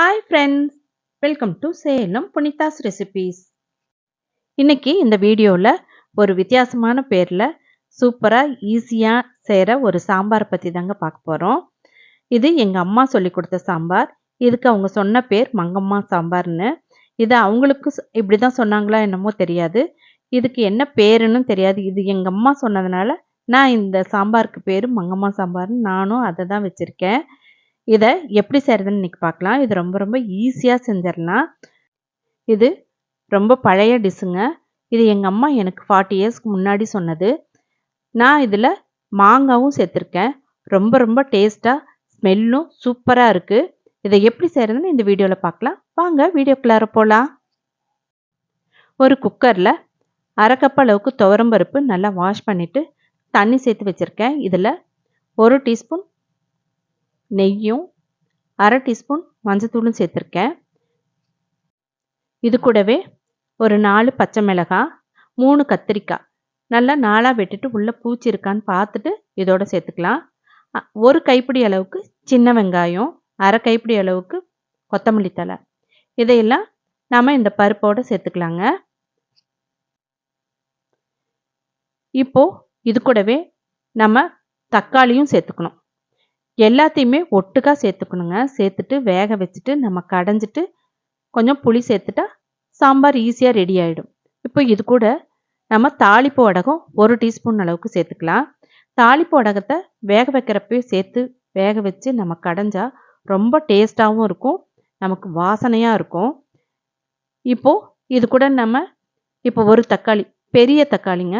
Hi friends, welcome to Salem புனிதாஸ் recipes. இன்னைக்கு இந்த வீடியோவில் ஒரு வித்தியாசமான பேரில் சூப்பராக ஈஸியாக செய்கிற ஒரு சாம்பார் பற்றி தாங்க பார்க்க போகிறோம். இது எங்கள் அம்மா சொல்லி கொடுத்த சாம்பார். இதுக்கு அவங்க சொன்ன பேர் மங்கம்மா சாம்பார்னு. இது அவங்களுக்கு இப்படி தான் சொன்னாங்களா என்னமோ தெரியாது. இதுக்கு என்ன பேருன்னு தெரியாது. இது எங்கள் அம்மா சொன்னதுனால நான் இந்த சாம்பாருக்கு பேர் மங்கம்மா சாம்பார்னு நானும் அதை தான் வச்சுருக்கேன். இதை எப்படி செய்கிறதுன்னு இன்றைக்கி பார்க்கலாம். இது ரொம்ப ரொம்ப ஈஸியாக செஞ்சிடலாம். இது ரொம்ப பழைய டிஷ்ஷுங்க. இது எங்கள் அம்மா எனக்கு 40 இயர்ஸ்க்கு முன்னாடி சொன்னது. நான் இதில் மாங்காவும் சேர்த்துருக்கேன். ரொம்ப ரொம்ப டேஸ்ட்டாக ஸ்மெல்லும் சூப்பராக இருக்குது. இதை எப்படி செய்கிறதுன்னு இந்த வீடியோவில் பார்க்கலாம். வாங்க வீடியோக்குள்ளார போகலாம். ஒரு குக்கரில் 1/2 கப் அளவுக்கு துவரம்பருப்பு நல்லா வாஷ் பண்ணிவிட்டு தண்ணி சேர்த்து வச்சுருக்கேன். இதில் 1 டீஸ்பூன் நெய்யும் 1/2 டீஸ்பூன் மஞ்சத்தூளும் சேர்த்துருக்கேன். இது கூடவே ஒரு 4 பச்சை மிளகாய், 3 கத்திரிக்காய் நல்லா 4ஆக வெட்டிட்டு உள்ளே பூச்சி இருக்கான்னு பார்த்துட்டு இதோட சேர்த்துக்கலாம். 1 கைப்பிடி அளவுக்கு சின்ன வெங்காயம், 1/2 கைப்பிடி அளவுக்கு கொத்தமல்லி தழை, இதையெல்லாம் நாம் இந்த பருப்போடு சேர்த்துக்கலாங்க. இப்போது இது கூடவே நம்ம தக்காளியும் சேர்த்துக்கணும். எல்லாத்தையுமே ஒட்டுக்காக சேர்த்துக்கணுங்க. சேர்த்துட்டு வேக வச்சுட்டு நம்ம கடைஞ்சிட்டு கொஞ்சம் புளி சேர்த்துட்டா சாம்பார் ஈஸியாக ரெடி ஆகிடும். இப்போ இது கூட நம்ம தாளிப்பு வடகம் 1 டீஸ்பூன் அளவுக்கு சேர்த்துக்கலாம். தாளிப்பு வடகத்தை வேக வைக்கிறப்பவே சேர்த்து வேக வச்சு நம்ம கடைஞ்சா ரொம்ப டேஸ்ட்டாகவும் இருக்கும், நமக்கு வாசனையாக இருக்கும். இப்போது இது கூட நம்ம இப்போ 1 தக்காளி, பெரிய தக்காளிங்க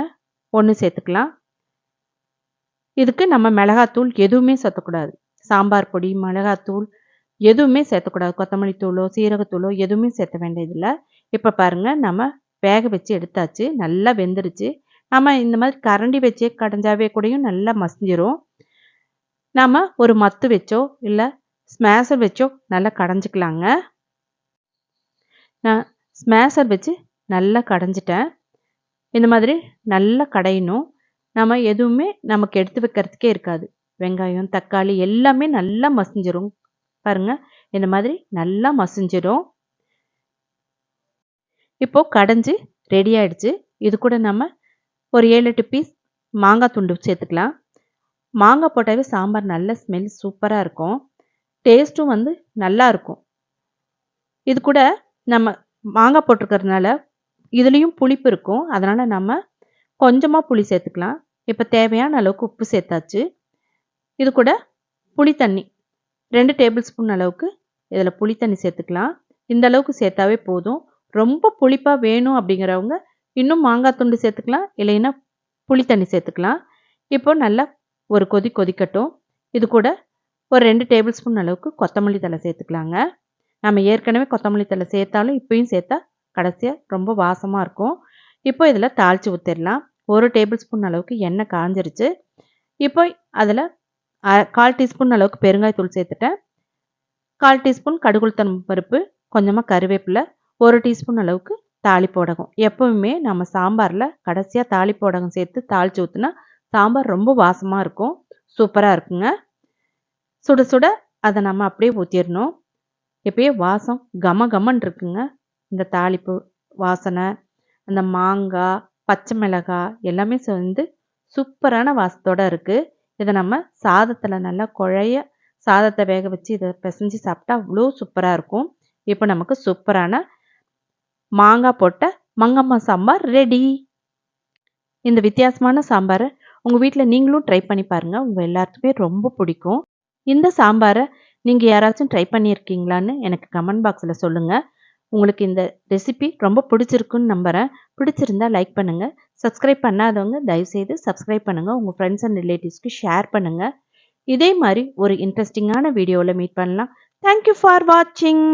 1 சேர்த்துக்கலாம். இதுக்கு நம்ம மிளகாத்தூள் எதுவுமே சேர்த்தக்கூடாது. சாம்பார் பொடி, மிளகாத்தூள் எதுவுமே சேர்த்தக்கூடாது. கொத்தமல்லி தூளோ சீரகத்தூளோ எதுவுமே சேர்த்த வேண்டியதில்லை. இப்போ பாருங்கள், நம்ம வேக வச்சு எடுத்தாச்சு. நல்லா வெந்துருச்சு. நம்ம இந்த மாதிரி கரண்டி வச்சே கடைஞ்சாவே கூடயும் நல்லா மசிஞ்சிரும். நம்ம ஒரு மத்து வச்சோ இல்லை ஸ்மேஷர் வச்சோ நல்லா கடைஞ்சிக்கலாங்க. நான் ஸ்மேஷர் வச்சு நல்லா கடைஞ்சிட்டேன். இந்த மாதிரி நல்லா கடையணும். நம்ம எதுவுமே நமக்கு எடுத்து வைக்கிறதுக்கே இருக்காது. வெங்காயம், தக்காளி எல்லாமே நல்லா மசிஞ்சிரும். பாருங்கள், இந்த மாதிரி நல்லா மசிஞ்சிரும். இப்போது கடைஞ்சி ரெடி ஆகிடுச்சு. இது கூட நம்ம ஒரு 7-8 பீஸ் மாங்காய் துண்டு சேர்த்துக்கலாம். மாங்காய் போட்டாவே சாம்பார் நல்ல ஸ்மெல் சூப்பராக இருக்கும். டேஸ்ட்டும் வந்து நல்லா இருக்கும். இது கூட நம்ம மாங்காய் போட்டிருக்கிறதுனால இதுலேயும் புளிப்பு இருக்கும். அதனால் நம்ம கொஞ்சமாக புளி சேர்த்துக்கலாம். இப்போ தேவையான அளவுக்கு உப்பு சேர்த்தாச்சு. இது கூட புளி தண்ணி 2 டேபிள் ஸ்பூன் அளவுக்கு இதில் புளி தண்ணி சேர்த்துக்கலாம். இந்த அளவுக்கு சேர்த்தாவே போதும். ரொம்ப புளிப்பாக வேணும் அப்படிங்கிறவங்க இன்னும் மாங்காய் துண்டு சேர்த்துக்கலாம், இல்லைன்னா புளி தண்ணி சேர்த்துக்கலாம். இப்போ நல்லா ஒரு கொதிக்கட்டும். இது கூட ஒரு 2 டேபிள் ஸ்பூன் அளவுக்கு கொத்தமல்லி தழை சேர்த்துக்கலாங்க. நம்ம ஏற்கனவே கொத்தமல்லி தழை சேர்த்தாலும் இப்பயும் சேர்த்தா கடைசியாக ரொம்ப வாசமாக இருக்கும். இப்போ இதில் தாளித்து ஊற்றிடலாம். 1 டேபிள் ஸ்பூன் அளவுக்கு எண்ணெய் காஞ்சிருச்சு. இப்போ அதில் 1/4 டீஸ்பூன் அளவுக்கு பெருங்காயத்தூள் சேர்த்துட்டேன். 1/4 டீஸ்பூன் கடுகுளுத்தம் பருப்பு, கொஞ்சமாக கருவேப்பிலை, 1 டீஸ்பூன் அளவுக்கு தாளிப்பு வடகம். எப்பவுமே நம்ம சாம்பாரில் கடைசியாக தாளிப்பு வடகம் சேர்த்து தாளித்து ஊற்றினா சாம்பார் ரொம்ப வாசமாக இருக்கும், சூப்பராக இருக்குங்க. சுட சுட அதை நம்ம அப்படியே ஊற்றிடணும். இப்போயே வாசம் கமன்னு இருக்குங்க. இந்த தாளிப்பு வாசனை, அந்த மாங்காய், பச்சை மிளகாய் எல்லாமே சேர்ந்து சூப்பரான வாசத்தோடு இருக்குது. இதை நம்ம சாதத்தில் நல்லா குழைய சாதத்தை வேக வச்சு இதை பிசைஞ்சு சாப்பிட்டா அவ்வளோ சூப்பராக இருக்கும். இப்போ நமக்கு சூப்பரான மாங்காய் போட்ட மங்கம்மா சாம்பார் ரெடி. இந்த வித்தியாசமான சாம்பாரை உங்கள் வீட்டில் நீங்களும் ட்ரை பண்ணி பாருங்கள். உங்கள் எல்லாத்துக்குமே ரொம்ப பிடிக்கும். இந்த சாம்பாரை நீங்கள் யாராச்சும் ட்ரை பண்ணியிருக்கீங்களான்னு எனக்கு கமெண்ட் பாக்ஸில் சொல்லுங்கள். உங்களுக்கு இந்த ரெசிபி ரொம்ப பிடிச்சிருக்குன்னு நம்புகிறேன். பிடிச்சிருந்தா லைக் பண்ணுங்கள். சப்ஸ்கிரைப் பண்ணாதவங்க தயவுசெய்து சப்ஸ்கிரைப் பண்ணுங்கள். உங்கள் ஃப்ரெண்ட்ஸ் அண்ட் ரிலேட்டிவ்ஸ்க்கு ஷேர் பண்ணுங்கள். இதே மாதிரி ஒரு இன்ட்ரெஸ்டிங்கான வீடியோவில் மீட் பண்ணலாம். தேங்க்யூ ஃபார் வாட்சிங்.